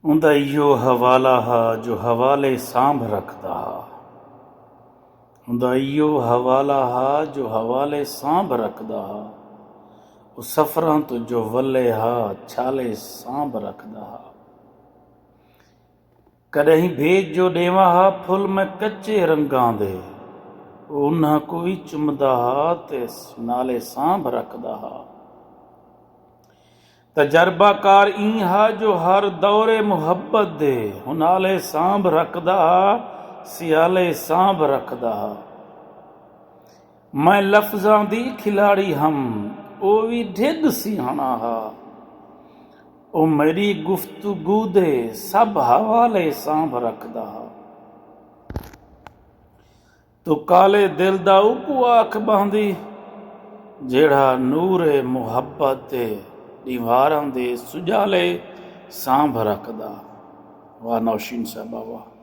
उंदा इहो हवाला हा जो हवाले सांभ रखदा हा। उंदा इहो हवाला हा जो हवाले सांभ रखदा हा। ਉਹ ਸਫਰਾਂ ਤੋਂ ਜੋ ਵੱਲੇ हा ਛਾਲੇ सांभ रखदा हा। कॾहिं भेज जो ॾेवा हा फुल में कच्चे रंगां दे, ਉਹ उन्हां को भी चुमदा हा ते नाले सांभ रखदा हा। तजर्बाकार ई हा जो हर दौरे मुहब्बत दे, हुनाले सांभ रखदा हा सियाले सांभ रखदा हा। मैं लफ्ज़ां दी खिलाड़ी हम, ਉਹ ਵੀ ਢਿੱਡ ਸਿਆਣਾ हा। ਉਹ ਮੇਰੀ ਗੁਫ਼ਤਗੂ ਦੇ ਸਭ ਹਵਾਲੇ सांभ रखदा हा। ਤੂੰ ਕਾਲੇ ਦਿਲ ਦਾ ਉਪੂ ਆਖ ਬਹਾਂਦੀ, ਜਿਹੜਾ ਨੂਰੇ ਮੁਹੱਬਤ ਦੇ ਦੀਵਾਰਾਂ ਦੇ ਸੁਜਾਲੇ सांभ रखदा। वाह नौशीन साहबा वाह।